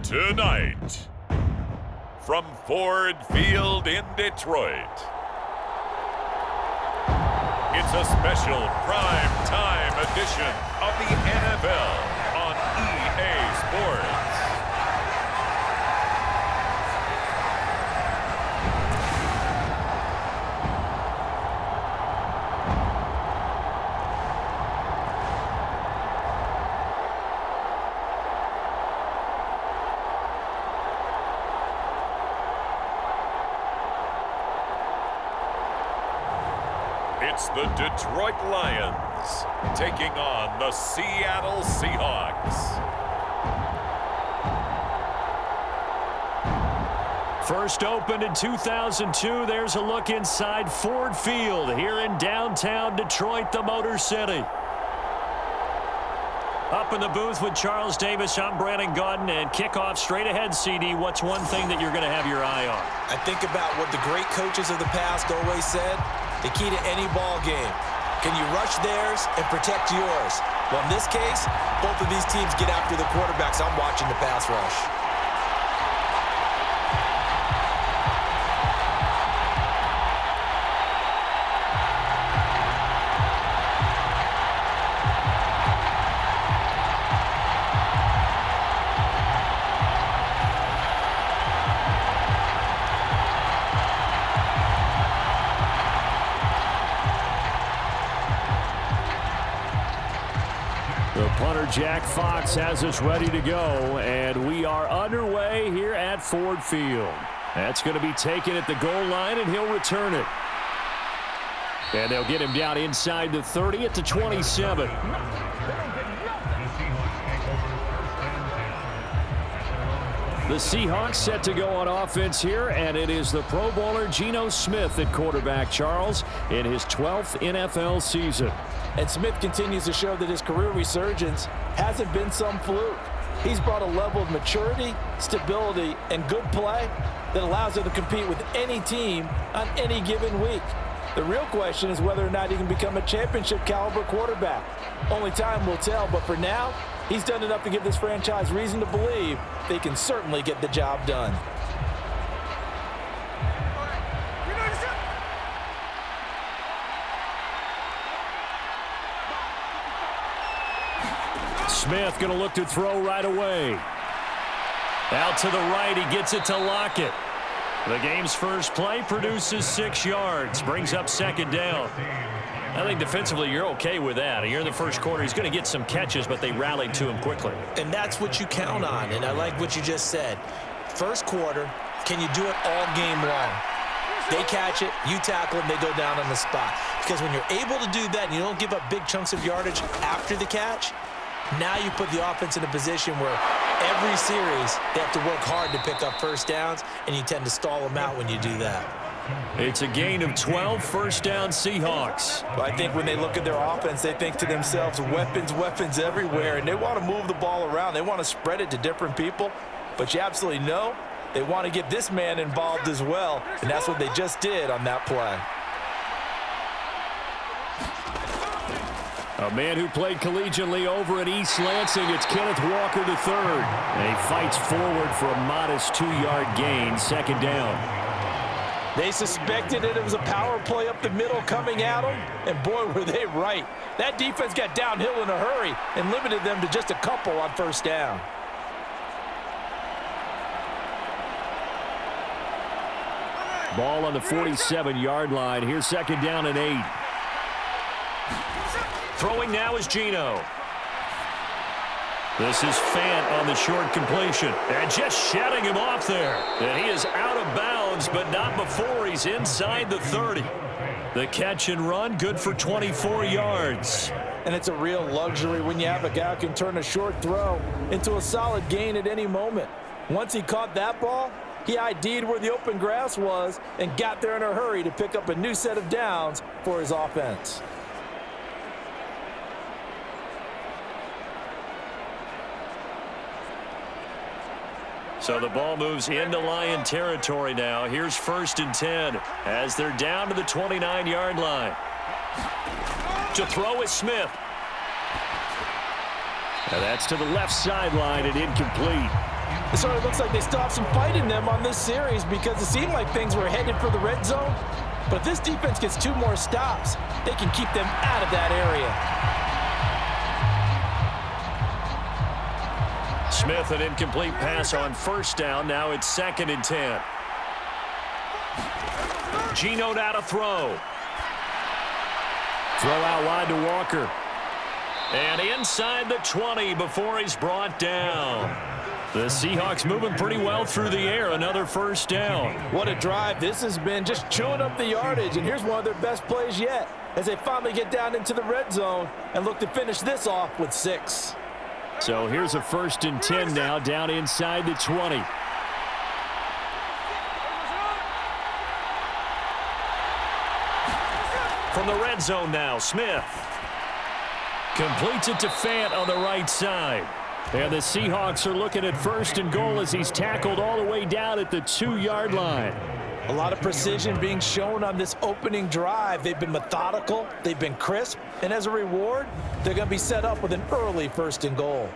Tonight, from Ford Field in Detroit, it's a special prime time edition of the NFL on EA Sports. It's the Detroit Lions taking on the Seattle Seahawks. First opened in 2002, there's a look inside Ford Field here in downtown Detroit, the Motor City. Up in the booth with Charles Davis, I'm Brandon Gaudin, and kickoff straight ahead, CD. What's one thing that you're going to have your eye on? I think about what the great coaches of the past always said. The key to any ball game. Can you rush theirs and protect yours? Well, in this case, both of these teams get after the quarterbacks. I'm watching the pass rush. Jack Fox has us ready to go, and we are underway here at Ford Field. That's going to be taken at the goal line, and he'll return it. And they'll get him down inside the 30 at the 27. The Seahawks set to go on offense here, and it is the Pro Bowler Geno Smith at quarterback, Charles, in his 12th NFL season. And Smith continues to show that his career resurgence hasn't been some fluke. He's brought a level of maturity, stability, and good play that allows him to compete with any team on any given week. The real question is whether or not he can become a championship caliber quarterback. Only time will tell, but for now, he's done enough to give this franchise reason to believe they can certainly get the job done. Smith going to look to throw right away. Out to the right, he gets it to Lockett. The game's first play produces 6 yards, brings up second down. I think defensively you're okay with that. You're in the first quarter. He's going to get some catches, but they rallied to him quickly. And that's what you count on, and I like what you just said. First quarter, can you do it all game long? They catch it, you tackle them, they go down on the spot. Because when you're able to do that and you don't give up big chunks of yardage after the catch, now you put the offense in a position where every series they have to work hard to pick up first downs, and you tend to stall them out when you do that. It's a gain of 12, first down Seahawks. Well, I think when they look at their offense, they think to themselves, weapons, weapons everywhere, and they want to move the ball around. They want to spread it to different people, but you absolutely know they want to get this man involved as well, and that's what they just did on that play. A man who played collegiately over at East Lansing, it's Kenneth Walker III. And he fights forward for a modest 2-yard gain, second down. They suspected it was a power play up the middle coming at them, and boy, were they right. That defense got downhill in a hurry and limited them to just a couple on first down. Ball on the 47-yard line. Here's second down and 8. Throwing now is Geno. This is Fant on the short completion. And just shutting him off there. And he is out of bounds, but not before he's inside the 30. The catch and run, good for 24 yards. And it's a real luxury when you have a guy who can turn a short throw into a solid gain at any moment. Once he caught that ball, he ID'd where the open grass was and got there in a hurry to pick up a new set of downs for his offense. So the ball moves into Lion territory now. Here's first and 10 as they're down to the 29-yard line. To throw is Smith. And that's to the left sideline and incomplete. It sort of looks like they still have some fight in them on this series because it seemed like things were headed for the red zone. But if this defense gets 2 more stops, they can keep them out of that area. Smith, an incomplete pass on first down. Now it's 2nd and 10. Geno now to throw. Throw out wide to Walker. And inside the 20 before he's brought down. The Seahawks moving pretty well through the air. Another first down. What a drive. This has been just chewing up the yardage, and here's one of their best plays yet as they finally get down into the red zone and look to finish this off with 6. So here's a 1st and 10 now, down inside the 20. From the red zone now, Smith completes it to Fant on the right side. And the Seahawks are looking at 1st and goal as he's tackled all the way down at the 2-yard line. A lot of precision being shown on this opening drive. They've been methodical, they've been crisp, and as a reward, they're going to be set up with an early 1st and goal.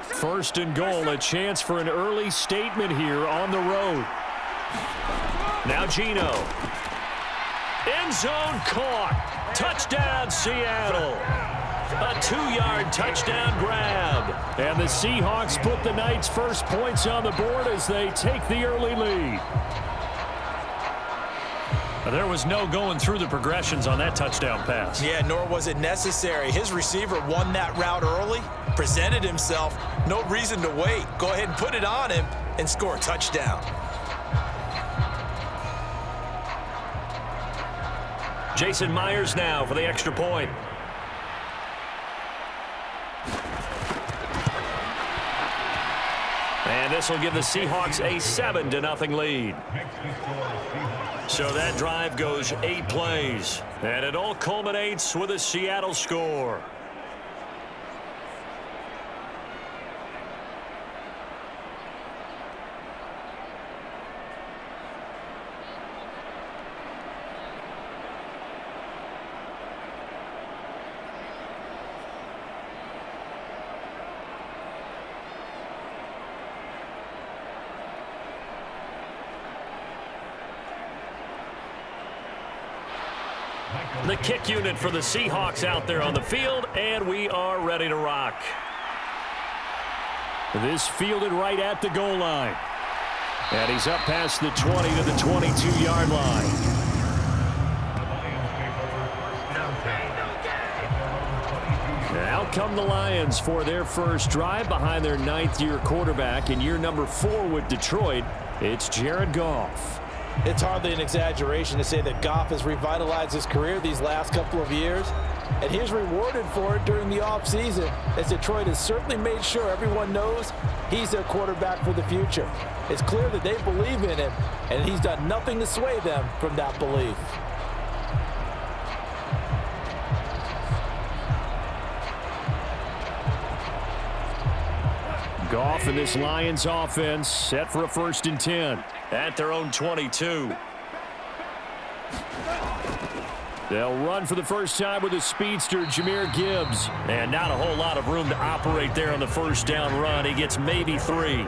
First and goal, a chance for an early statement here on the road. Now Geno. End zone caught. Touchdown, Seattle. A 2-yard touchdown grab. And the Seahawks put the Knights' first points on the board as they take the early lead. There was no going through the progressions on that touchdown pass. Yeah, nor was it necessary. His receiver won that route early, presented himself. No reason to wait. Go ahead and put it on him and score a touchdown. Jason Myers now for the extra point. And this will give the Seahawks a 7-0 lead. So that drive goes 8 plays. And it all culminates with a Seattle score. The kick unit for the Seahawks out there on the field, and we are ready to rock. This fielded right at the goal line. And he's up past the 20 to the 22-yard line. Now come the Lions for their first drive behind their 9th-year quarterback in year number 4 with Detroit. It's Jared Goff. It's hardly an exaggeration to say that Goff has revitalized his career these last couple of years, and he's rewarded for it during the offseason, as Detroit has certainly made sure everyone knows he's their quarterback for the future. It's clear that they believe in him, and he's done nothing to sway them from that belief. Goff and this Lions offense set for a 1st and 10 at their own 22. They'll run for the first time with a speedster, Jahmyr Gibbs. And not a whole lot of room to operate there on the first down run. He gets maybe 3.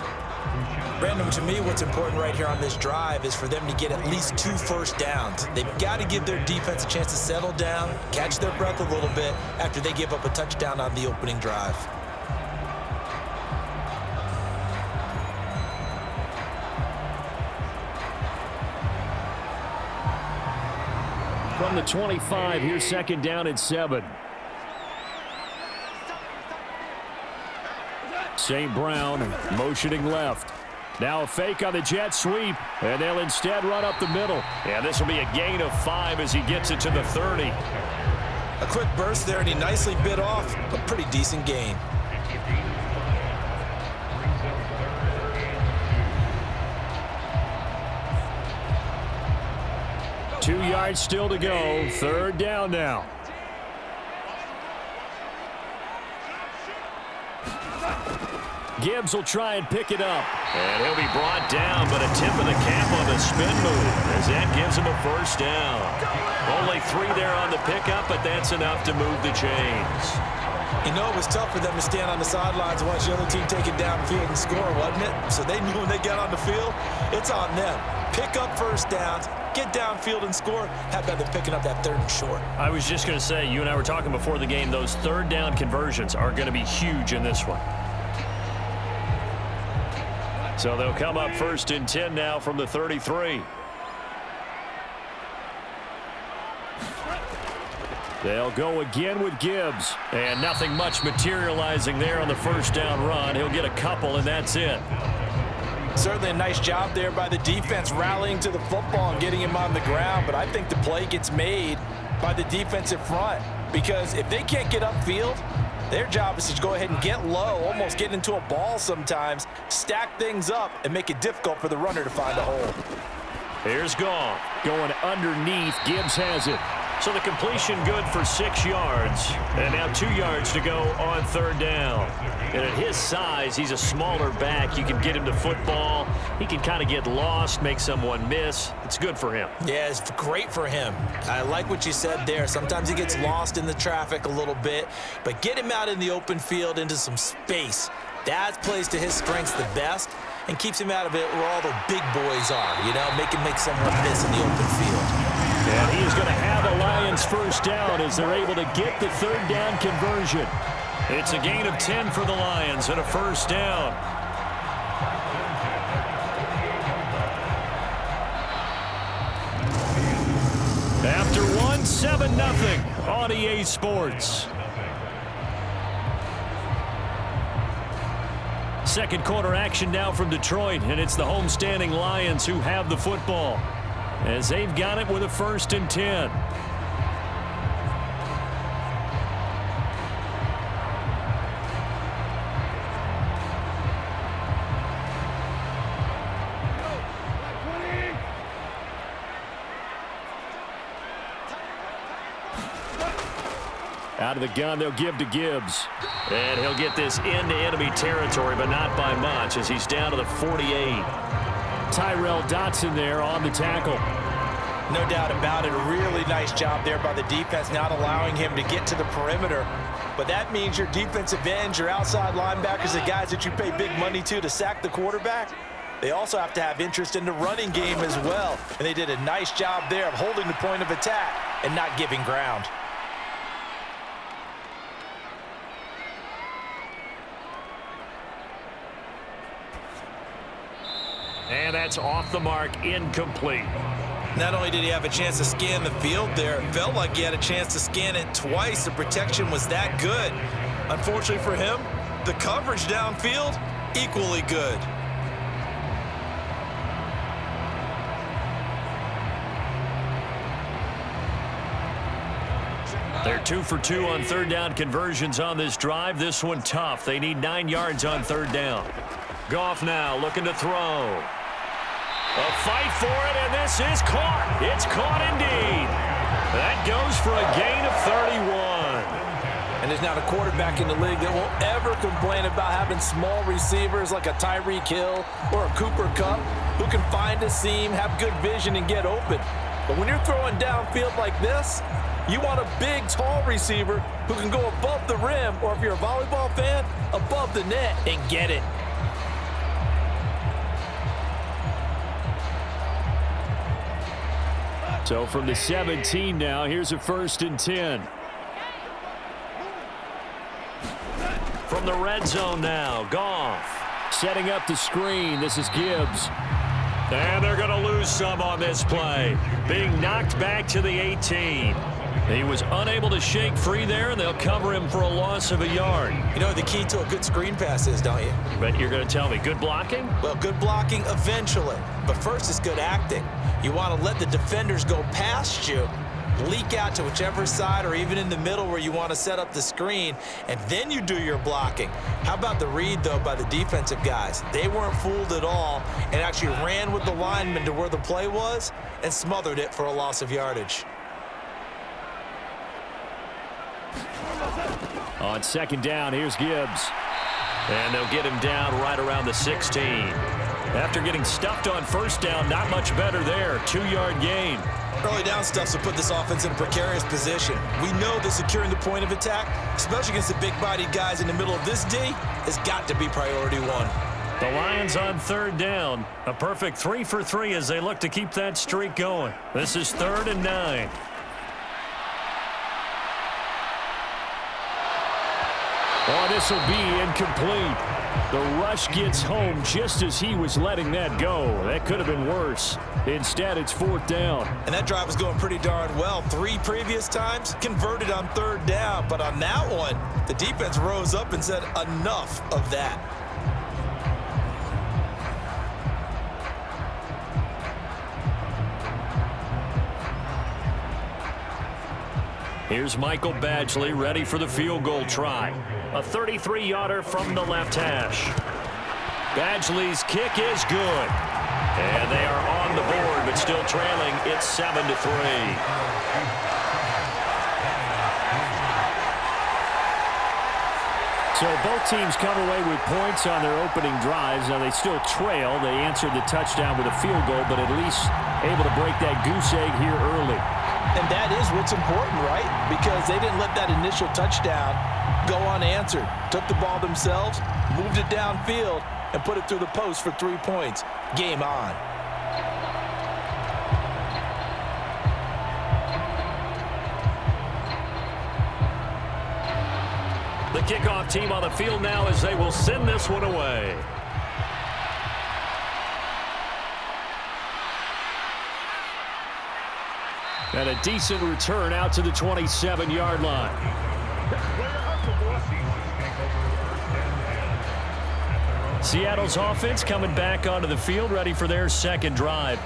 Brandon, to me, what's important right here on this drive is for them to get at least 2 first downs. They've got to give their defense a chance to settle down, catch their breath a little bit after they give up a touchdown on the opening drive. From the 25, here's 2nd down and 7. St. Brown motioning left. Now a fake on the jet sweep, and they'll instead run up the middle. And this will be a gain of 5 as he gets it to the 30. A quick burst there, and he nicely bit off a pretty decent gain. Two yards still to go. 3rd down now. Gibbs will try and pick it up. And he'll be brought down, but a tip of the cap on the spin move as that gives him a first down. Only 3 there on the pickup, but that's enough to move the chains. You know, it was tough for them to stand on the sidelines and watch the other team take it downfield and score, wasn't it? So they knew when they got on the field, it's on them. Pick up first downs, get downfield and score. How about them picking up that 3rd and short? I was just going to say, you and I were talking before the game, those 3rd down conversions are going to be huge in this one. So they'll come up 1st and 10 now from the 33. They'll go again with Gibbs. And nothing much materializing there on the 1st down run. He'll get a couple, and that's it. Certainly a nice job there by the defense rallying to the football and getting him on the ground. But I think the play gets made by the defensive front. Because if they can't get upfield, their job is to go ahead and get low, almost get into a ball sometimes, stack things up, and make it difficult for the runner to find a hole. Here's Goff going underneath. Gibbs has it. So the completion good for 6 yards. And now 2 yards to go on 3rd down. And at his size, he's a smaller back. You can get him to football. He can kind of get lost, make someone miss. It's good for him. Yeah, it's great for him. I like what you said there. Sometimes he gets lost in the traffic a little bit. But get him out in the open field into some space. That plays to his strengths the best and keeps him out of it where all the big boys are. You know, make someone miss in the open field. And he's going to have a Lions first down as they're able to get the 3rd down conversion. It's a gain of 10 for the Lions and a first down. After 1, 7-0 on EA Sports. Second quarter action now from Detroit, and it's the homestanding Lions who have the football as they've got it with a 1st and 10. Out of the gun, they'll give to Gibbs. And he'll get this into enemy territory, but not by much as he's down to the 48. Tyrell Dotson there on the tackle. No doubt about it. A really nice job there by the defense, not allowing him to get to the perimeter. But that means your defensive ends, your outside linebackers, the guys that you pay big money to sack the quarterback, they also have to have interest in the running game as well. And they did a nice job there of holding the point of attack and not giving ground. And that's off the mark, incomplete. Not only did he have a chance to scan the field there, it felt like he had a chance to scan it twice. The protection was that good. Unfortunately for him, the coverage downfield, equally good. They're 2 for 2 on 3rd down conversions on this drive. This one tough. They need 9 yards on 3rd down. Goff now looking to throw. A fight for it, and this is caught. It's caught indeed. That goes for a gain of 31. And there's not a quarterback in the league that will ever complain about having small receivers like a Tyreek Hill or a Cooper Kupp who can find a seam, have good vision, and get open. But when you're throwing downfield like this, you want a big, tall receiver who can go above the rim, or if you're a volleyball fan, above the net and get it. So from the 17 now, here's a 1st and 10. From the red zone now, Goff setting up the screen. This is Gibbs. And they're going to lose some on this play. Being knocked back to the 18. He was unable to shake free there, and they'll cover him for a loss of a yard. You know the key to a good screen pass is, don't you? But you're going to tell me, good blocking? Well, good blocking eventually. But first it's good acting. You want to let the defenders go past you, leak out to whichever side or even in the middle where you want to set up the screen, and then you do your blocking. How about the read, though, by the defensive guys? They weren't fooled at all and actually ran with the lineman to where the play was and smothered it for a loss of yardage. On 2nd down, here's Gibbs. And they'll get him down right around the 16. After getting stuffed on first down, not much better there. 2-yard gain. Early down stuff will put this offense in a precarious position. We know that securing the point of attack, especially against the big-bodied guys in the middle of this D, has got to be priority one. The Lions on third down. A perfect 3 for 3 as they look to keep that streak going. This is 3rd and 9. Oh, this will be incomplete. The rush gets home just as he was letting that go. That could have been worse. Instead, it's 4th down. And that drive was going pretty darn well. 3 previous times, converted on 3rd down. But on that one, the defense rose up and said enough of that. Here's Michael Badgley ready for the field goal try. A 33-yarder from the left hash. Badgley's kick is good. And they are on the board, but still trailing. It's 7-3. So both teams come away with points on their opening drives. Now they still trail. They answered the touchdown with a field goal, but at least able to break that goose egg here early. And that is what's important, right? Because they didn't let that initial touchdown go unanswered. Took the ball themselves, moved it downfield, and put it through the post for 3 points. Game on. The kickoff team on the field now as they will send this one away. And a decent return out to the 27-yard line. Seattle's offense coming back onto the field, ready for their second drive.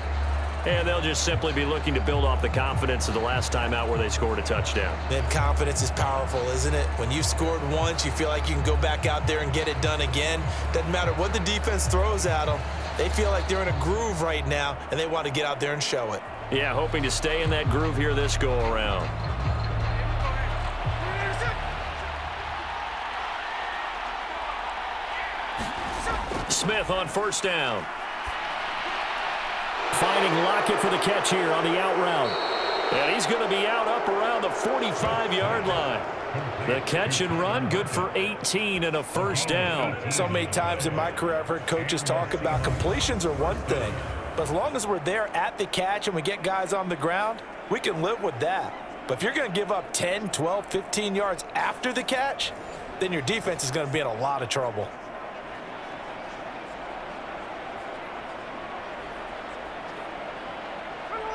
And they'll just simply be looking to build off the confidence of the last time out where they scored a touchdown. And confidence is powerful, isn't it? When you've scored once, you feel like you can go back out there and get it done again. Doesn't matter what the defense throws at them. They feel like they're in a groove right now, and they want to get out there and show it. Yeah, hoping to stay in that groove here this go-around. Smith on first down. Finding Lockett for the catch here on the out route. And he's going to be out up around the 45-yard line. The catch and run, good for 18 and a first down. So many times in my career I've heard coaches talk about completions are one thing. But as long as we're there at the catch and we get guys on the ground, we can live with that. But if you're going to give up 10, 12, 15 yards after the catch, then your defense is going to be in a lot of trouble.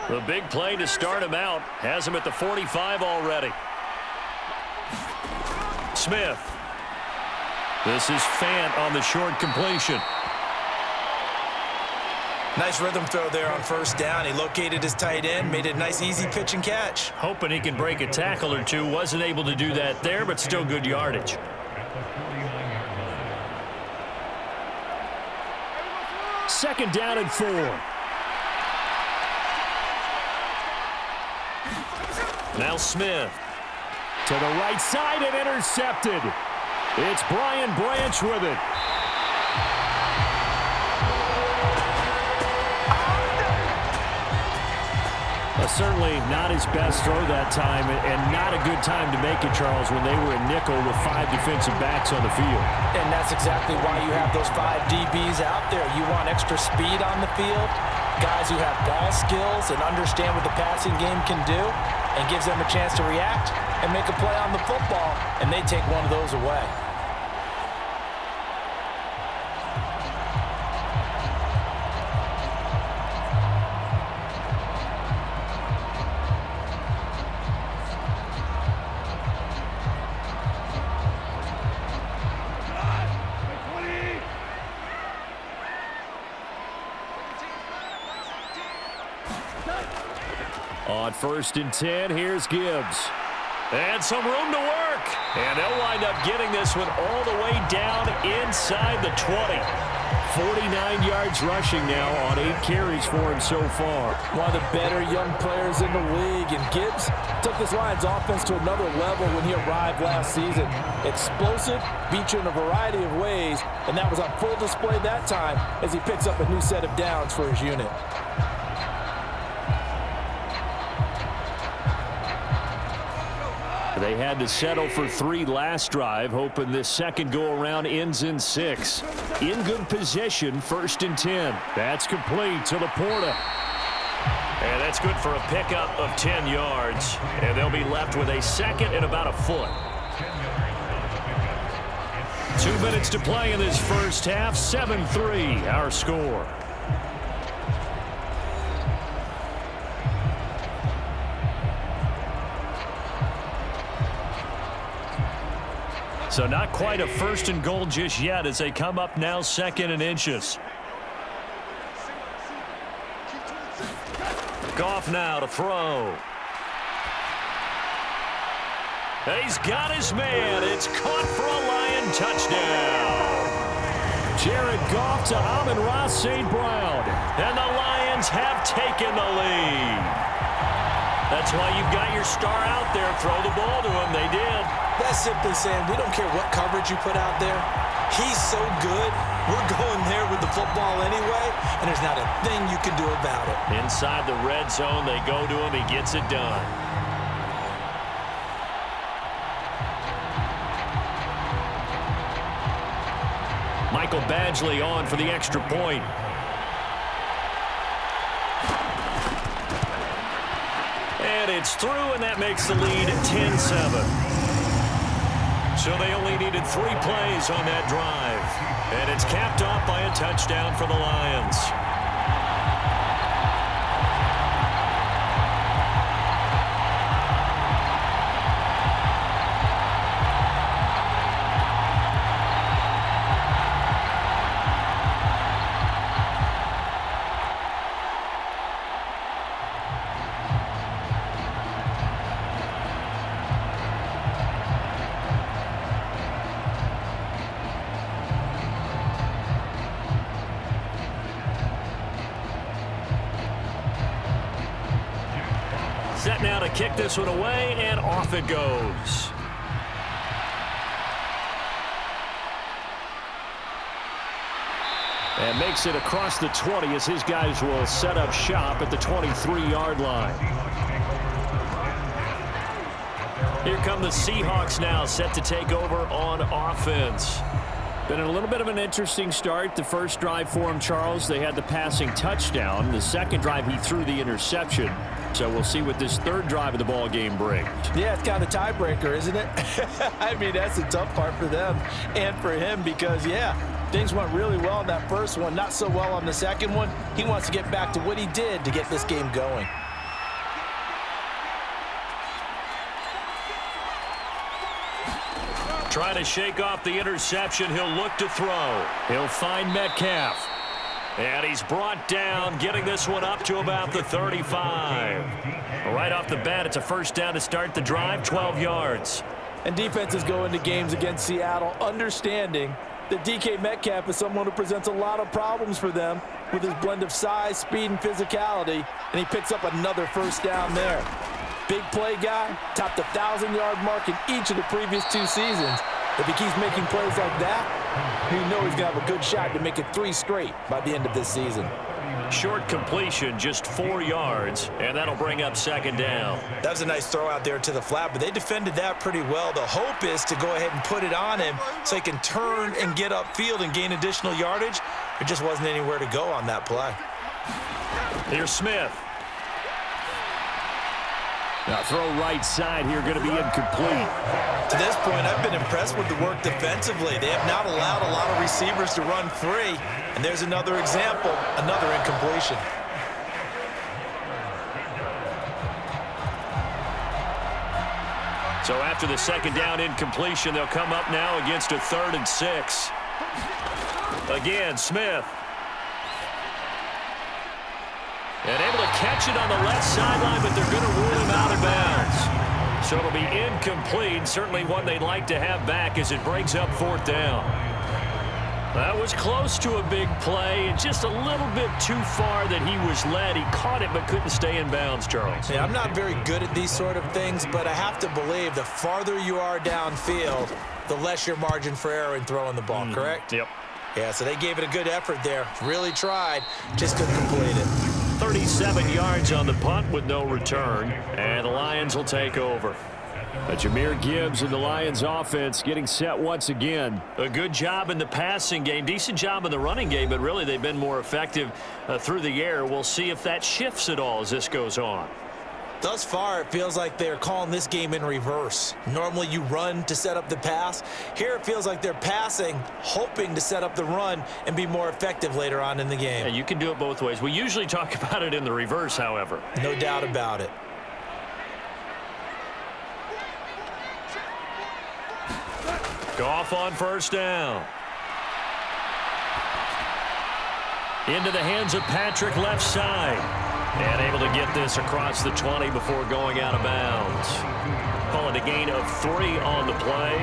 The big play to start him out has him at the 45 already. Smith. This is Fant on the short completion. Nice rhythm throw there on first down. He located his tight end, made it a nice, easy pitch and catch. Hoping he can break a tackle or two. Wasn't able to do that there, but still good yardage. Second down and 4. Now Smith. To the right side and intercepted. It's Brian Branch with it. Certainly not his best throw that time, and not a good time to make it, Charles, when they were in nickel with 5 defensive backs on the field. And that's exactly why you have those 5 DBs out there. You want extra speed on the field, guys who have ball skills and understand what the passing game can do, and gives them a chance to react and make a play on the football, and they take one of those away. On 1st and 10, here's Gibbs. And some room to work. And they'll wind up getting this one all the way down inside the 20. 49 yards rushing now on 8 carries for him so far. One of the better young players in the league, and Gibbs took this Lions offense to another level when he arrived last season. Explosive, beat you in a variety of ways, and that was on full display that time as he picks up a new set of downs for his unit. They had to settle for 3 last drive, hoping this second go-around ends in 6. In good position, 1st and 10. That's complete to Laporta. And that's good for a pickup of 10 yards. And they'll be left with a second and about a foot. 2 minutes to play in this first half. 7-3, our score. So not quite a 1st and goal just yet as they come up now 2nd and inches. Goff now to throw. He's got his man. It's caught for a Lion touchdown. Jared Goff to Amon-Ra St. Brown. And the Lions have taken the lead. That's why you've got your star out there. Throw the ball to him. They did. That's simply saying we don't care what coverage you put out there. He's so good, we're going there with the football anyway, and there's not a thing you can do about it. Inside the red zone, they go to him. He gets it done. Michael Badgley on for the extra point. And it's through, and that makes the lead 10-7. So they only needed 3 plays on that drive. And it's capped off by a touchdown for the Lions. Set now to kick this one away, and off it goes. And makes it across the 20 as his guys will set up shop at the 23-yard line. Here come the Seahawks now, set to take over on offense. Been a little bit of an interesting start. The first drive for him, Charles, they had the passing touchdown. The second drive, he threw the interception. So we'll see what this third drive of the ball game brings. Yeah, it's kind of a tiebreaker, isn't it? I mean, that's the tough part for them and for him because, yeah, things went really well in that first one, not so well on the second one. He wants to get back to what he did to get this game going. Trying to shake off the interception. He'll look to throw. He'll find Metcalf. And he's brought down, getting this one up to about the 35. Right off the bat, it's a first down to start the drive, 12 yards. And defenses go into games against Seattle understanding that DK Metcalf is someone who presents a lot of problems for them with his blend of size, speed, and physicality. And he picks up another first down there. Big play guy, topped the 1,000-yard mark in each of the previous 2 seasons. If he keeps making plays like that, you know he's going to have a good shot to make it 3 straight by the end of this season. Short completion, just 4 yards, and that'll bring up second down. That was a nice throw out there to the flat, but they defended that pretty well. The hope is to go ahead and put it on him so he can turn and get upfield and gain additional yardage. There just wasn't anywhere to go on that play. Here's Smith. Now throw right side here, going to be incomplete. To this point, I've been impressed with the work defensively. They have not allowed a lot of receivers to run free. And there's another example, another incompletion. So after the second down incompletion, they'll come up now against a 3rd and 6. Again, Smith. And able to catch it on the left sideline, but they're going to rule him out of bounds. So it'll be incomplete. Certainly one they'd like to have back as it brings up 4th down. That was close to a big play. Just a little bit too far that he was led. He caught it but couldn't stay in bounds, Charles. Yeah, I'm not very good at these sort of things, but I have to believe the farther you are downfield, the less your margin for error in throwing the ball, correct? Yep. Yeah, so they gave it a good effort there. Really tried, just couldn't complete it. 37 yards on the punt with no return, and the Lions will take over. Jahmyr Gibbs and the Lions offense getting set once again. A good job in the passing game, decent job in the running game, but really they've been more effective through the air. We'll see if that shifts at all as this goes on. Thus far, it feels like they're calling this game in reverse. Normally you run to set up the pass. Here it feels like they're passing, hoping to set up the run and be more effective later on in the game. And you can do it both ways. We usually talk about it in the reverse, however. No doubt about it. Goff on first down. Into the hands of Patrick left side. And able to get this across the 20 before going out of bounds. Call it a gain of 3 on the play,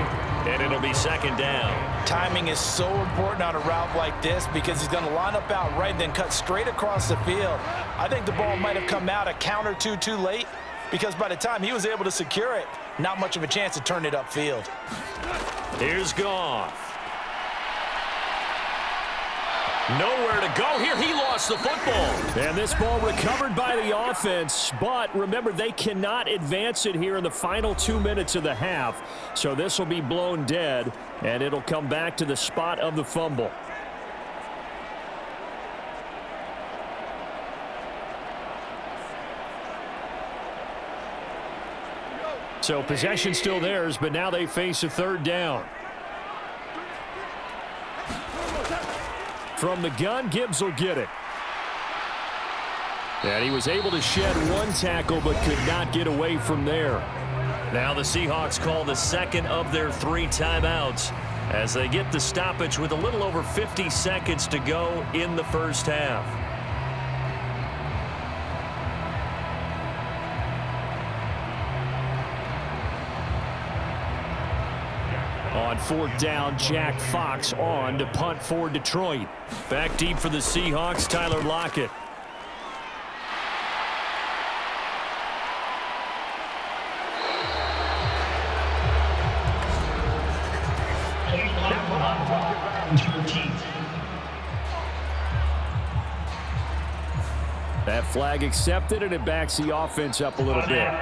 and it'll be second down. Timing is so important on a route like this because he's going to line up out right, then cut straight across the field. I think the ball might have come out a count or two too late because by the time he was able to secure it, not much of a chance to turn it upfield. Here's Goff. Nowhere to go here. He lost the football. And this ball recovered by the offense. But remember, they cannot advance it here in the final 2 minutes of the half. So this will be blown dead, and it'll come back to the spot of the fumble. So possession still theirs, but now they face a third down. From the gun, Gibbs will get it. And he was able to shed one tackle but could not get away from there. Now the Seahawks call the second of their 3 timeouts as they get the stoppage with a little over 50 seconds to go in the first half. On fourth down, Jack Fox on to punt for Detroit. Back deep for the Seahawks, Tyler Lockett. That flag accepted, and it backs the offense up a little bit.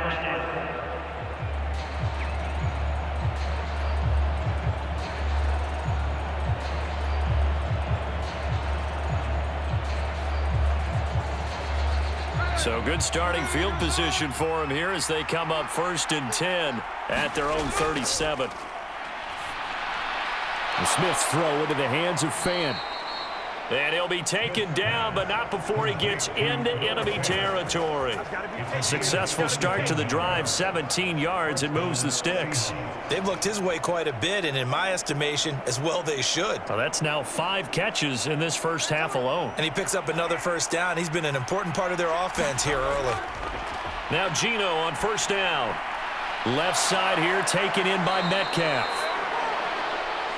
So good starting field position for him here as they come up 1st and 10 at their own 37. The Smith's throw into the hands of Fan. And he'll be taken down, but not before he gets into enemy territory. Successful start to the drive, 17 yards, and moves the sticks. They've looked his way quite a bit, and in my estimation, as well they should. Well, that's now 5 catches in this first half alone. And he picks up another first down. He's been an important part of their offense here early. Now Geno on first down. Left side here taken in by Metcalf.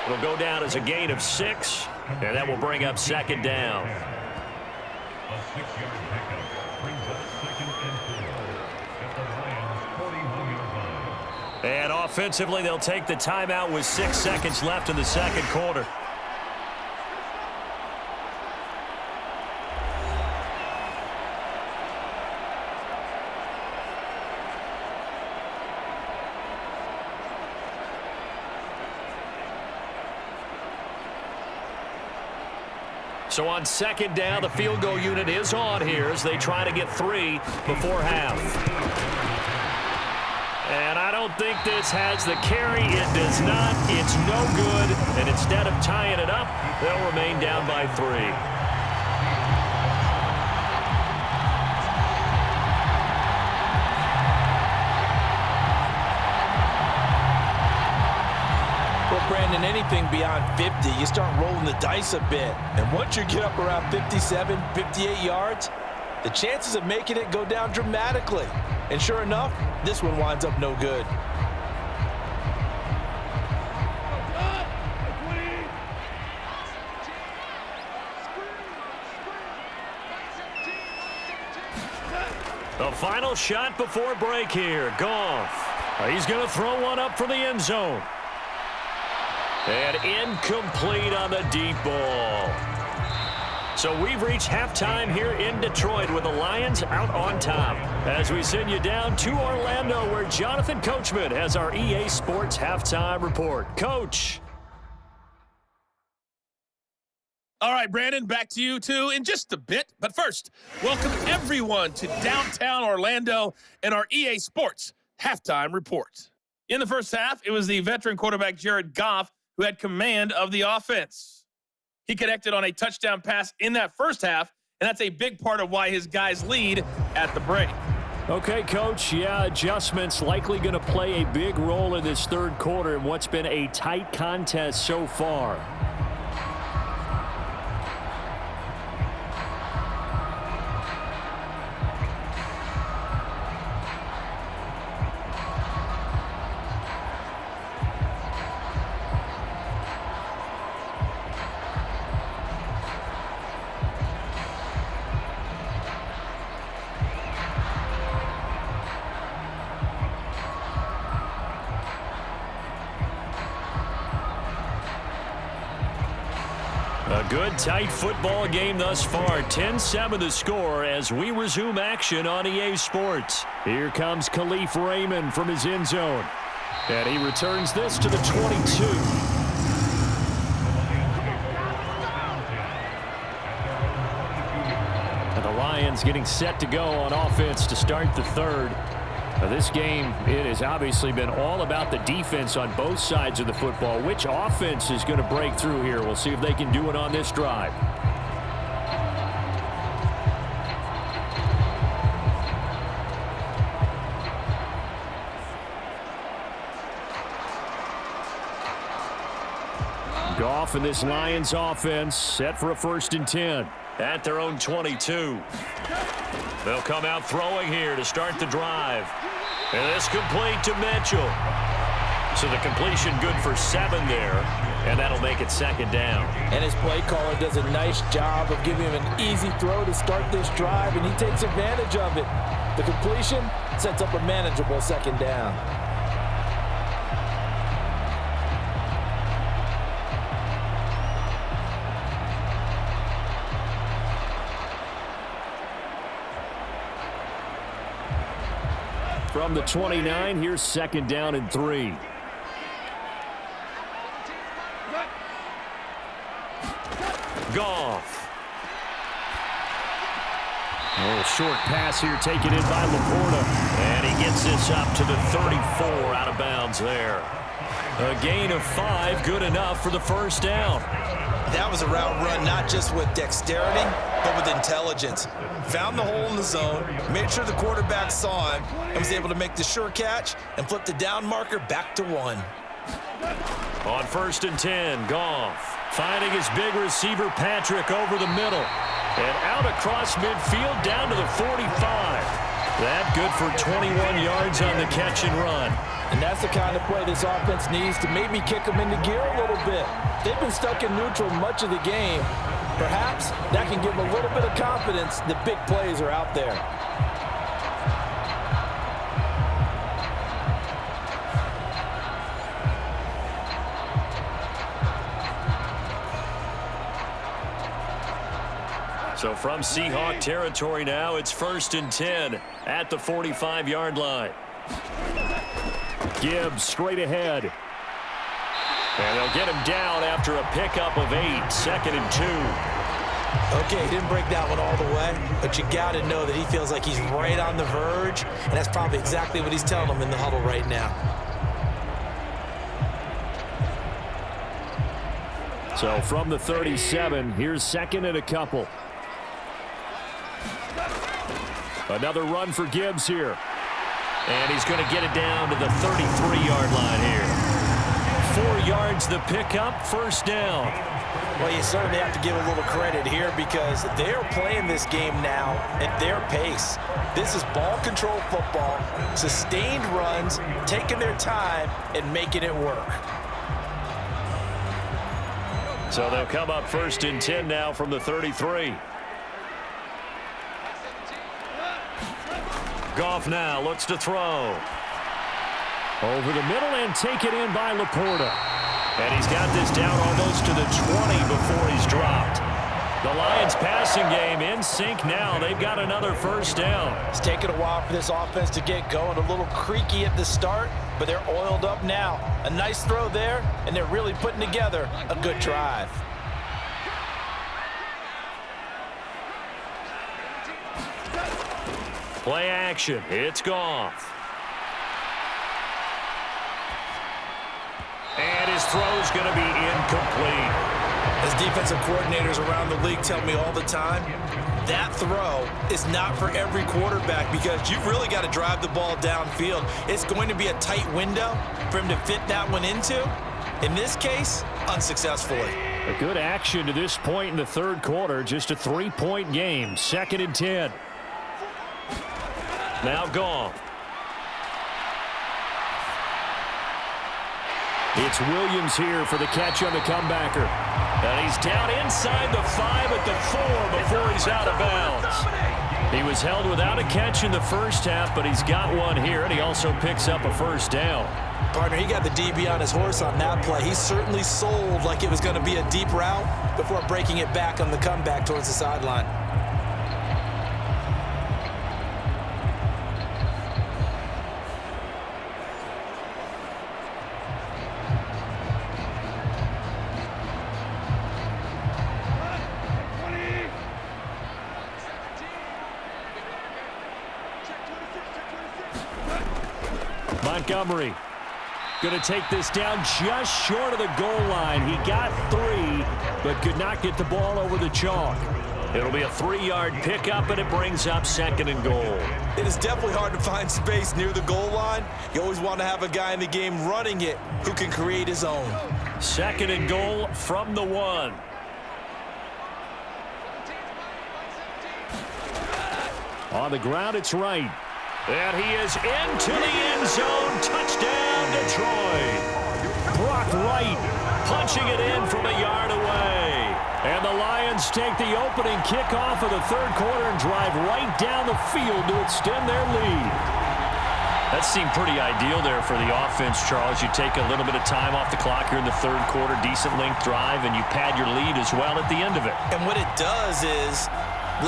It'll go down as a gain of 6, and that will bring up second down. And offensively, they'll take the timeout with 6 seconds left in the second quarter. So on second down, the field goal unit is on here as they try to get 3 before half. And I don't think this has the carry. It does not. It's no good. And instead of tying it up, they'll remain down by 3. Brandon, anything beyond 50, you start rolling the dice a bit. And once you get up around 57, 58 yards, the chances of making it go down dramatically. And sure enough, this one winds up no good. The final shot before break here. Goff. He's going to throw one up for the end zone. And incomplete on the deep ball. So we've reached halftime here in Detroit with the Lions out on top. As we send you down to Orlando, where Jonathan Coachman has our EA Sports Halftime Report. Coach. All right, Brandon, back to you, too, in just a bit. But first, welcome everyone to downtown Orlando and our EA Sports Halftime Report. In the first half, it was the veteran quarterback Jared Goff who had command of the offense. He connected on a touchdown pass in that first half, and that's a big part of why his guys lead at the break. Okay, Coach, yeah, adjustments likely going to play a big role in this third quarter in what's been a tight contest so far. A good, tight football game thus far. 10-7 the score as we resume action on EA Sports. Here comes Khalif Raymond from his end zone. And he returns this to the 22. And the Lions getting set to go on offense to start the third. Now this game, it has obviously been all about the defense on both sides of the football. Which offense is going to break through here? We'll see if they can do it on this drive. Goff and this Lions offense set for a 1st and 10 at their own 22. They'll come out throwing here to start the drive. And this complete to Mitchell. So the completion good for 7 there, and that'll make it 2nd down. And his play caller does a nice job of giving him an easy throw to start this drive, and he takes advantage of it. The completion sets up a manageable 2nd down. From the 29, here's 2nd down and 3. Goff. A little short pass here taken in by Laporta. And he gets this up to the 34 out of bounds there. A gain of 5, good enough for the 1st down. That was a route run not just with dexterity, but with intelligence. Found the hole in the zone, made sure the quarterback saw him, and was able to make the sure catch and flip the down marker back to 1. On 1st and 10, Goff finding his big receiver Patrick over the middle. And out across midfield down to the 45. That good for 21 yards on the catch and run. And that's the kind of play this offense needs to maybe kick them into gear a little bit. They've been stuck in neutral much of the game. Perhaps that can give them a little bit of confidence that big plays are out there. So from Seahawk territory now, it's 1st and 10 at the 45-yard line. Gibbs straight ahead. And they'll get him down after a pickup of 8, 2nd and 2. Okay, he didn't break that one all the way, but you got to know that he feels like he's right on the verge, and that's probably exactly what he's telling them in the huddle right now. So from the 37, here's 2nd and a couple. Another run for Gibbs here. And he's going to get it down to the 33-yard line here. 4 yards the pickup, 1st down. Well, you certainly have to give a little credit here because they're playing this game now at their pace. This is ball control football, sustained runs, taking their time and making it work. So they'll come up 1st and 10 now from the 33. Goff now looks to throw. Over the middle and taken in by Laporta. And he's got this down almost to the 20 before he's dropped. The Lions passing game in sync now. They've got another first down. It's taken a while for this offense to get going. A little creaky at the start, but they're oiled up now. A nice throw there, and they're really putting together a good drive. Play action. It's Goff. And his throw's going to be incomplete. As defensive coordinators around the league tell me all the time, that throw is not for every quarterback because you've really got to drive the ball downfield. It's going to be a tight window for him to fit that one into. In this case, unsuccessfully. A good action to this point in the third quarter. Just a 3-point game. 2nd and 10. Now Goff. It's Williams here for the catch on the comebacker. And he's down inside the 5 at the 4 before he's out of bounds. He was held without a catch in the first half, but he's got one here, and he also picks up a first down. Partner, he got the DB on his horse on that play. He certainly sold like it was going to be a deep route before breaking it back on the comeback towards the sideline. Montgomery going to take this down just short of the goal line. He got 3, but could not get the ball over the chalk. It'll be a 3-yard pickup, and it brings up 2nd and goal. It is definitely hard to find space near the goal line. You always want to have a guy in the game running it who can create his own. 2nd and goal from the 1. On the ground, it's Wright. And he is into the end zone. Touchdown, Detroit. Brock Wright punching it in from a yard away. And the Lions take the opening kickoff of the third quarter and drive right down the field to extend their lead. That seemed pretty ideal there for the offense, Charles. You take a little bit of time off the clock here in the third quarter, decent length drive, and you pad your lead as well at the end of it. And what it does is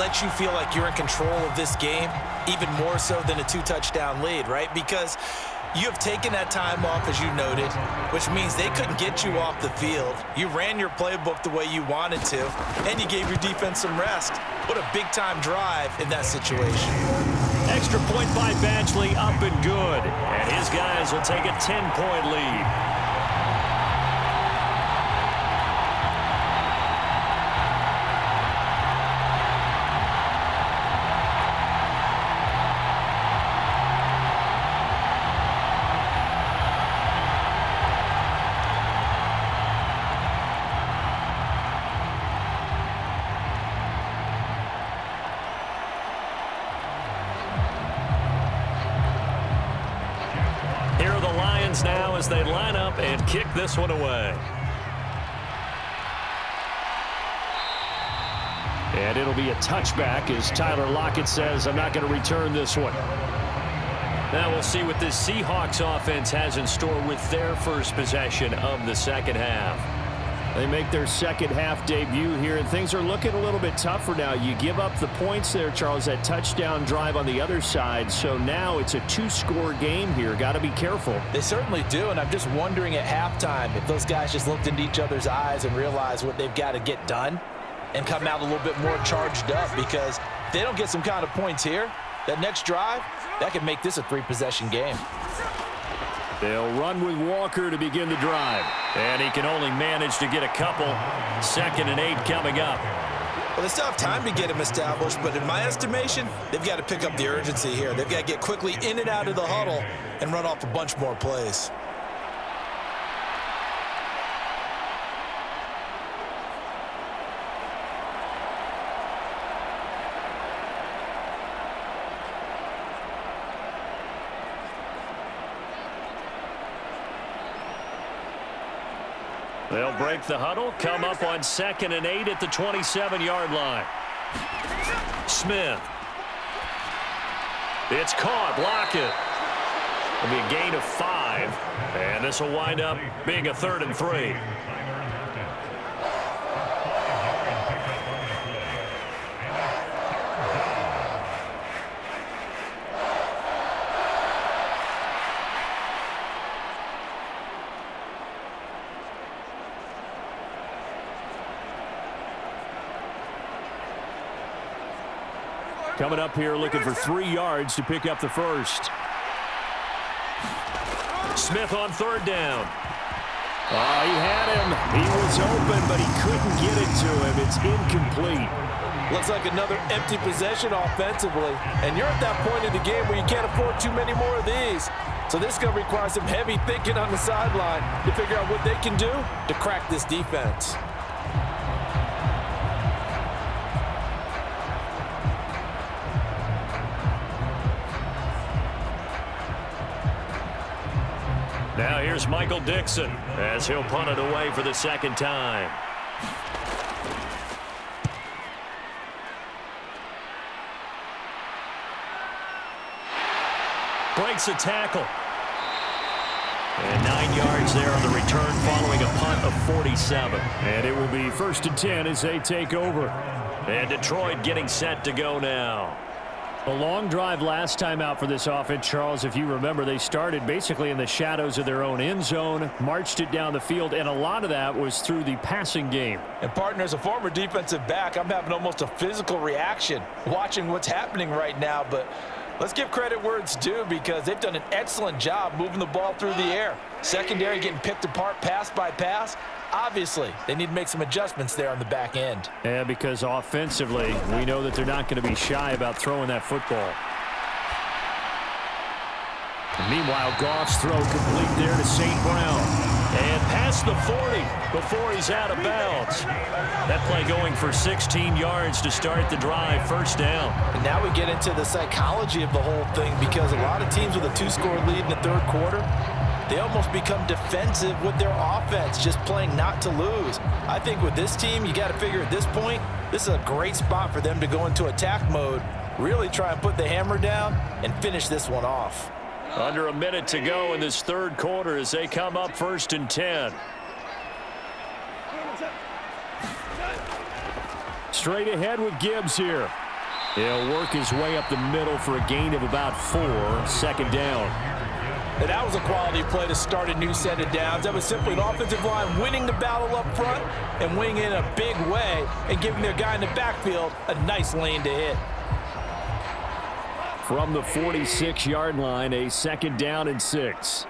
let you feel like you're in control of this game, even more so than a 2-touchdown lead, right? Because you have taken that time off, as you noted, which means they couldn't get you off the field. You ran your playbook the way you wanted to, and you gave your defense some rest. What a big-time drive in that situation. Extra point by Badgley, up and good. And his guys will take a 10-point lead. Now as they line up and kick this one away. And it'll be a touchback as Tyler Lockett says, I'm not going to return this one. Now we'll see what this Seahawks offense has in store with their first possession of the second half. They make their second half debut here, and things are looking a little bit tougher now. You give up the points there, Charles, that touchdown drive on the other side. So now it's a 2-score game here. Got to be careful. They certainly do, and I'm just wondering at halftime if those guys just looked into each other's eyes and realized what they've got to get done and come out a little bit more charged up, because if they don't get some kind of points here, that next drive, that could make this a 3-possession game. They'll run with Walker to begin the drive. And he can only manage to get a couple. 2nd and 8 coming up. Well, they still have time to get him established, but in my estimation, they've got to pick up the urgency here. They've got to get quickly in and out of the huddle and run off a bunch more plays. They'll break the huddle, come up on 2nd and 8 at the 27-yard line. Smith. It's caught. Lockett. It'll be a gain of 5. And this will wind up being a 3rd and 3. Coming up here looking for 3 yards to pick up the first. Smith on 3rd down. Oh, he had him. He was open, but he couldn't get it to him. It's incomplete. Looks like another empty possession offensively. And you're at that point in the game where you can't afford too many more of these. So this is going to require some heavy thinking on the sideline to figure out what they can do to crack this defense. Now here's Michael Dixon as he'll punt it away for the 2nd time. Breaks a tackle. And 9 yards there on the return following a punt of 47. And it will be 1st and 10 as they take over. And Detroit getting set to go now. A long drive last time out for this offense, Charles. If you remember, they started basically in the shadows of their own end zone, marched it down the field, and a lot of that was through the passing game. And, partner, as a former defensive back, I'm having almost a physical reaction watching what's happening right now. But let's give credit where it's due because they've done an excellent job moving the ball through the air. Secondary getting picked apart pass by pass. Obviously, they need to make some adjustments there on the back end. Yeah, because offensively, we know that they're not going to be shy about throwing that football. And meanwhile, Goff's throw complete there to St. Brown. And past the 40 before he's out of bounds. That play going for 16 yards to start the drive, 1st down. And now we get into the psychology of the whole thing because a lot of teams with a 2-score lead in the 3rd quarter, they almost become defensive with their offense, just playing not to lose. I think with this team, you got to figure at this point, this is a great spot for them to go into attack mode, really try and put the hammer down and finish this one off. Under a minute to go in this 3rd quarter as they come up 1st and 10. Straight ahead with Gibbs here. He'll work his way up the middle for a gain of about 4, 2nd down. And that was a quality play to start a new set of downs. That was simply an offensive line winning the battle up front and winning it in a big way and giving their guy in the backfield a nice lane to hit. From the 46-yard line, a 2nd down and 6.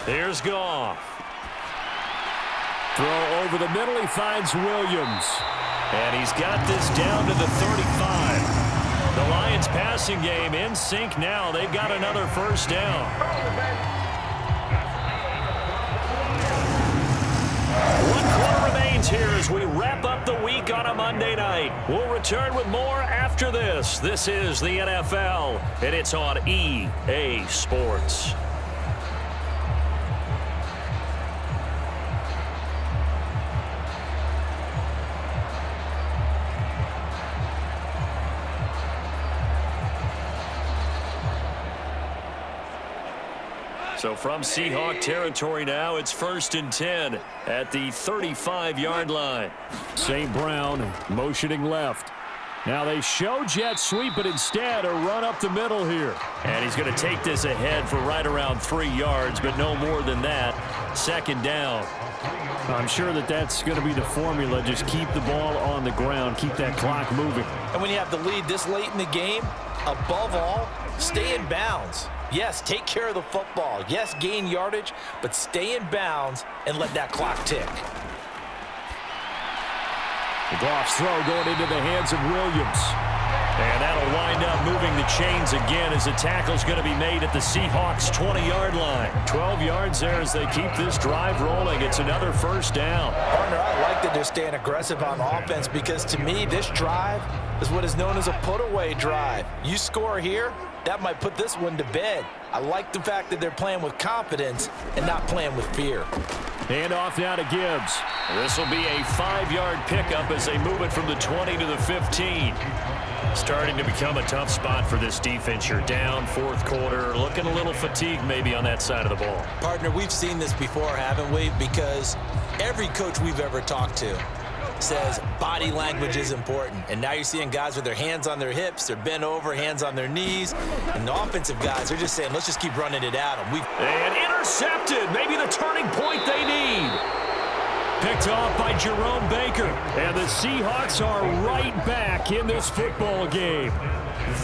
Here's Goff. Throw over the middle. He finds Williams. And he's got this down to the 35. The Lions passing game in sync now. They've got another 1st down. 1 quarter remains here as we wrap up the week on a Monday night. We'll return with more after this. This is the NFL, and it's on EA Sports. So from Seahawk territory now, it's 1st and 10 at the 35-yard line. St. Brown motioning left. Now they show jet sweep, but instead a run up the middle here. And he's going to take this ahead for right around 3 yards, but no more than that. 2nd down. I'm sure that that's going to be the formula. Just keep the ball on the ground. Keep that clock moving. And when you have the lead this late in the game, above all, stay in bounds. Yes, take care of the football. Yes, gain yardage, but stay in bounds and let that clock tick. The Goff's throw going into the hands of Williams. And that'll wind up moving the chains again as the tackle's going to be made at the Seahawks 20-yard line. 12 yards there as they keep this drive rolling. It's another first down. Partner, I like that they're staying aggressive on offense because to me, this drive is what is known as a put-away drive. You score here, that might put this one to bed. I like the fact that they're playing with confidence and not playing with fear. Hand off now to Gibbs. This will be a 5-yard pickup as they move it from the 20 to the 15. Starting to become a tough spot for this defense. You're down fourth quarter, looking a little fatigued maybe on that side of the ball. Partner, we've seen this before, haven't we? Because every coach we've ever talked to says body language is important. And now you're seeing guys with their hands on their hips, they're bent over, hands on their knees. And the offensive guys are just saying, let's just keep running it at them. And intercepted. Maybe the turning point they need. Picked off by Jerome Baker. And the Seahawks are right back in this football game.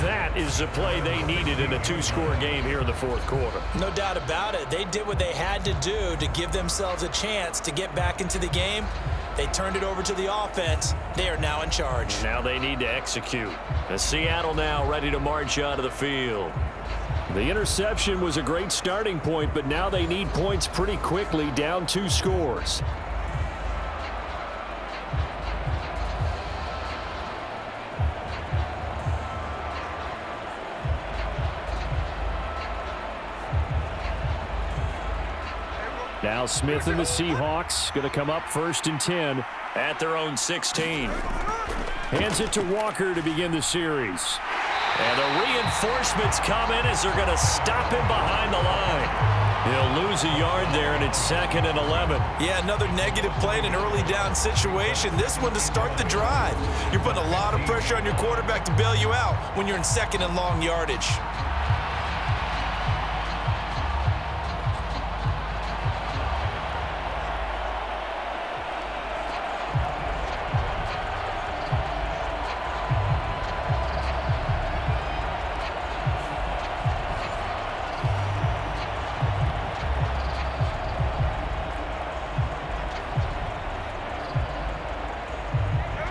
That is the play they needed in a 2-score game here in the fourth quarter. No doubt about it. They did what they had to do to give themselves a chance to get back into the game. They turned it over to the offense. They are now in charge. Now they need to execute. As Seattle now ready to march out of the field. The interception was a great starting point, but now they need points pretty quickly, down 2 scores. Now Smith and the Seahawks going to come up 1st and 10 at their own 16. Hands it to Walker to begin the series. And the reinforcements come in as they're going to stop him behind the line. He'll lose a yard there, and it's 2nd and 11. Yeah, another negative play in an early down situation. This one to start the drive. You're putting a lot of pressure on your quarterback to bail you out when you're in 2nd and long yardage.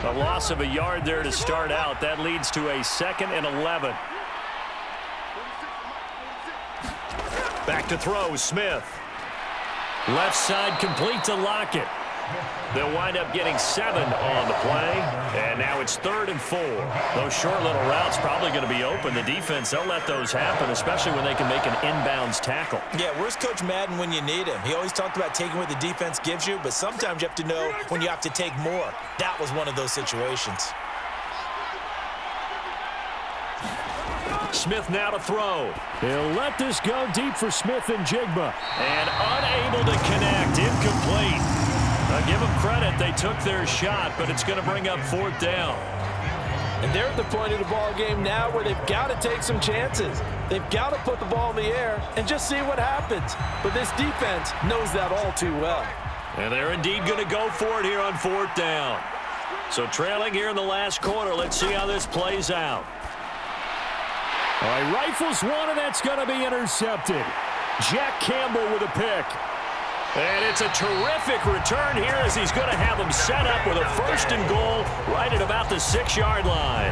A loss of a yard there to start out. That leads to a 2nd and 11. Back to throw, Smith. Left side complete to Lockett. They'll wind up getting 7 on the play. And now it's 3rd and 4. Those short little routes probably going to be open. The defense, they'll let those happen, especially when they can make an inbounds tackle. Yeah, where's Coach Madden when you need him? He always talked about taking what the defense gives you, but sometimes you have to know when you have to take more. That was one of those situations. Smith now to throw. He'll let this go deep for Smith and Jigba. And unable to connect. Incomplete. I'll give them credit. They took their shot, but it's going to bring up 4th down. And they're at the point of the ball game now where they've got to take some chances. They've got to put the ball in the air and just see what happens. But this defense knows that all too well. And they're indeed going to go for it here on 4th down. So trailing here in the last quarter. Let's see how this plays out. All right, rifles one, and that's going to be intercepted. Jack Campbell with a pick. And it's a terrific return here as he's going to have them set up with a 1st and goal right at about the 6-yard line.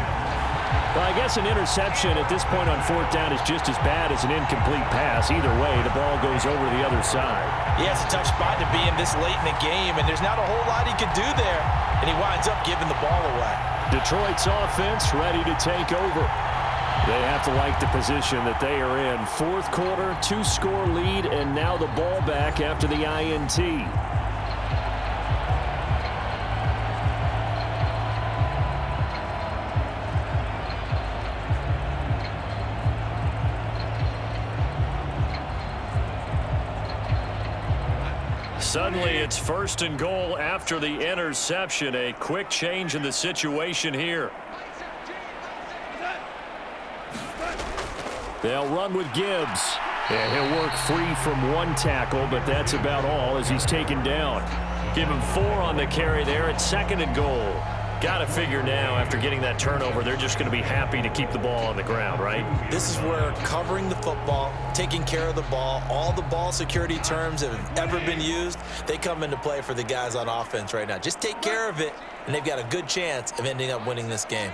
Well, I guess an interception at this point on 4th down is just as bad as an incomplete pass. Either way, the ball goes over the other side. Yeah, it's a tough spot to be in this late in the game, and there's not a whole lot he could do there, and he winds up giving the ball away. Detroit's offense ready to take over. They have to like the position that they are in. 4th quarter, 2-score lead, and now the ball back after the INT. Suddenly, it's 1st and goal after the interception. A quick change in the situation here. They'll run with Gibbs. Yeah, he'll work free from 1 tackle, but that's about all as he's taken down. Give him 4 on the carry there at 2nd and goal. Got to figure now, after getting that turnover, they're just going to be happy to keep the ball on the ground, right? This is where covering the football, taking care of the ball, all the ball security terms that have ever been used, they come into play for the guys on offense right now. Just take care of it, and they've got a good chance of ending up winning this game.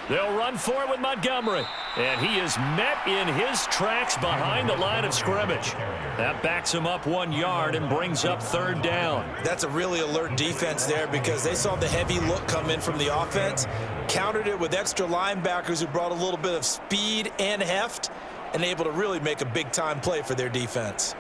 They'll run for it with Montgomery. And he is met in his tracks behind the line of scrimmage. That backs him up 1 yard and brings up 3rd down. That's a really alert defense there because they saw the heavy look come in from the offense, countered it with extra linebackers who brought a little bit of speed and heft, and able to really make a big-time play for their defense.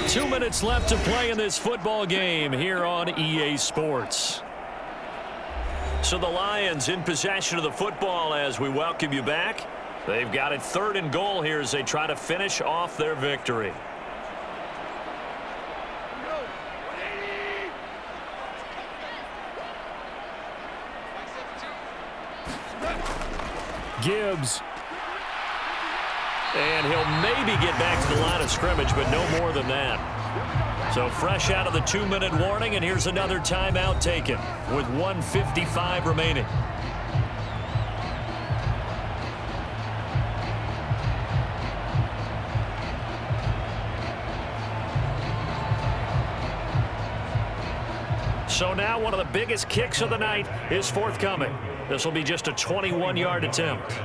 Two minutes left to play in this football game here on EA Sports. So the Lions in possession of the football as we welcome you back. They've got it 3rd and goal here as they try to finish off their victory. Gibbs. And he'll maybe get back to the line of scrimmage, but no more than that. So fresh out of the 2-minute warning, and here's another timeout taken with 1:55 remaining. So now one of the biggest kicks of the night is forthcoming. This will be just a 21-yard attempt.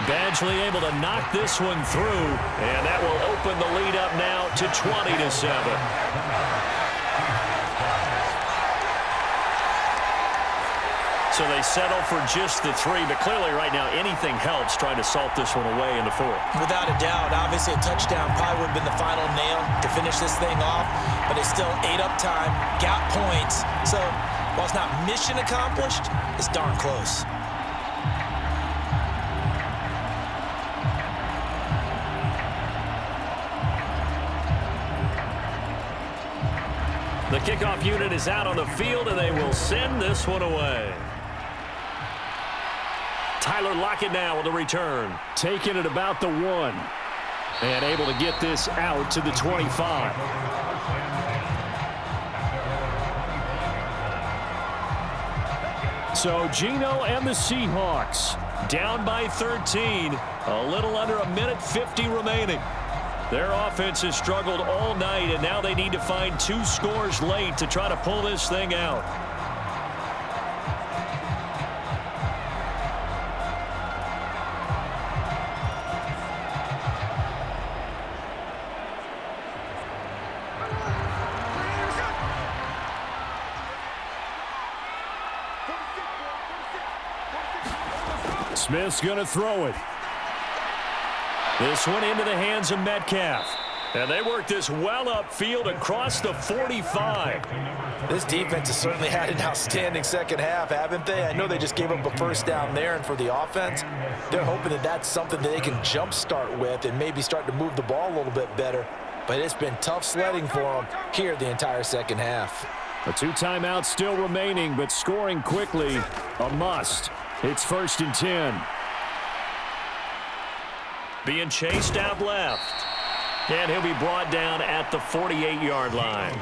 Badgley able to knock this one through, and that will open the lead up now to 20-7. So they settle for just the 3, but clearly right now anything helps trying to salt this one away in the 4th. Without a doubt, obviously a touchdown probably would have been the final nail to finish this thing off, but it's still ate up time, got points. So while it's not mission accomplished, it's darn close. The kickoff unit is out on the field, and they will send this one away. Tyler Lockett now with the return. Taking it about the 1. And able to get this out to the 25. So Geno and the Seahawks down by 13. A little under a minute 50 remaining. Their offense has struggled all night, and now they need to find 2 scores late to try to pull this thing out. Smith's going to throw it. This one into the hands of Metcalf. And they work this well upfield across the 45. This defense has certainly had an outstanding second half, haven't they? I know they just gave up a first down there, and for the offense, they're hoping that that's something that they can jumpstart with and maybe start to move the ball a little bit better. But it's been tough sledding for them here the entire second half. A 2 timeouts still remaining, but scoring quickly, a must. It's 1st and 10. Being chased out left. And he'll be brought down at the 48-yard line.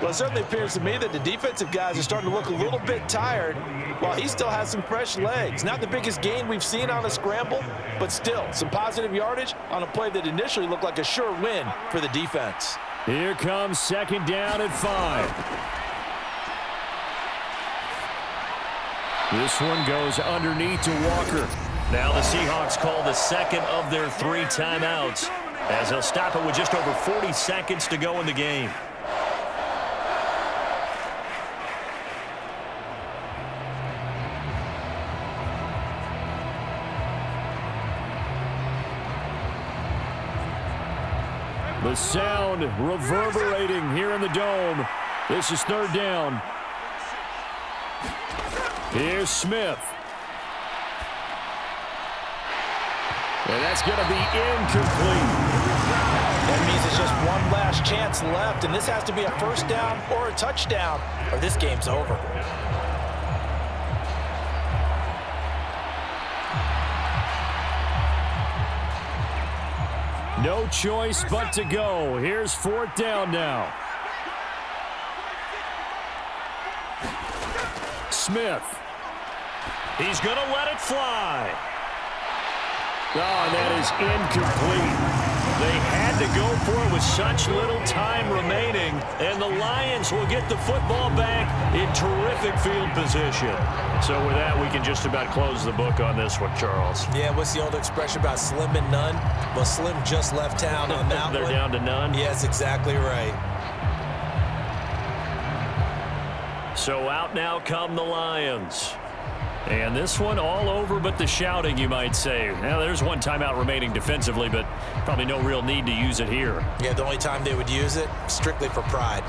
Well, it certainly appears to me that the defensive guys are starting to look a little bit tired while he still has some fresh legs. Not the biggest gain we've seen on a scramble, but still some positive yardage on a play that initially looked like a sure win for the defense. Here comes 2nd down at 5. This one goes underneath to Walker. Now the Seahawks call the 2nd of their 3 timeouts, as they'll stop it with just over 40 seconds to go in the game. The sound reverberating here in the dome. This is 3rd down. Here's Smith. And that's going to be incomplete. That means it's just one last chance left, and this has to be a first down or a touchdown, or this game's over. No choice but to go. Here's 4th down now. Smith. He's going to let it fly. Oh, and that is incomplete. They had to go for it with such little time remaining, and the Lions will get the football back in terrific field position. So with that, we can just about close the book on this one, Charles. Yeah, what's the old expression about slim and none? Well, Slim just left town on that They're one. down to none? Yes, exactly right. So out now come the Lions. And this one all over but the shouting, you might say. Now, there's one timeout remaining defensively, but probably no real need to use it here. Yeah, the only time they would use it, strictly for pride.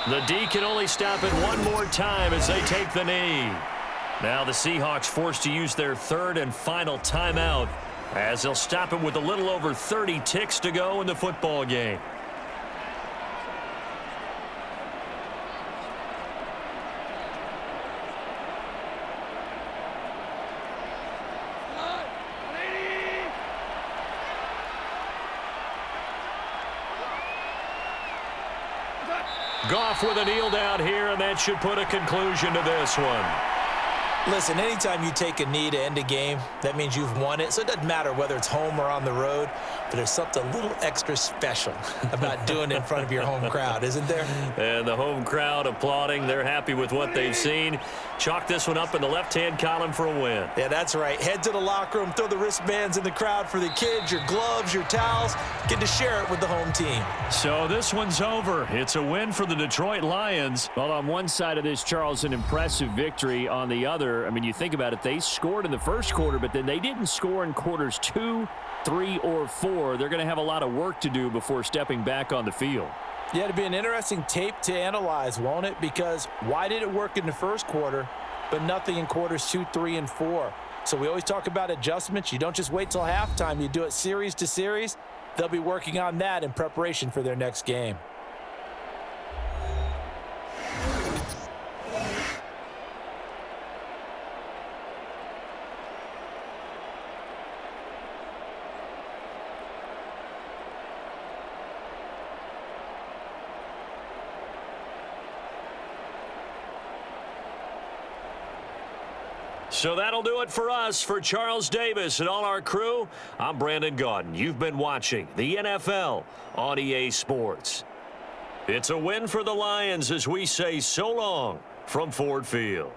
The D can only stop it one more time as they take the knee. Now the Seahawks forced to use their third and final timeout as they'll stop it with a little over 30 ticks to go in the football game. Goff with a kneel down here, and that should put a conclusion to this one. Listen, anytime you take a knee to end a game, that means you've won it. So it doesn't matter whether it's home or on the road, but there's something a little extra special about doing it in front of your home crowd, isn't there? And the home crowd applauding. They're happy with what they've seen. Chalk this one up in the left-hand column for a win. Yeah, that's right. Head to the locker room, throw the wristbands in the crowd for the kids, your gloves, your towels. Get to share it with the home team. So this one's over. It's a win for the Detroit Lions. Well, on one side of this, Charles, an impressive victory. On the other, I mean, you think about it, they scored in the first quarter, but then they didn't score in quarters 2, 3, or 4. They're going to have a lot of work to do before stepping back on the field. Yeah, it'll be an interesting tape to analyze, won't it? Because why did it work in the first quarter, but nothing in quarters 2, 3, and 4? So we always talk about adjustments. You don't just wait till halftime. You do it series to series. They'll be working on that in preparation for their next game. So that'll do it for us. For Charles Davis and all our crew, I'm Brandon Gaudin. You've been watching the NFL on EA Sports. It's a win for the Lions as we say so long from Ford Field.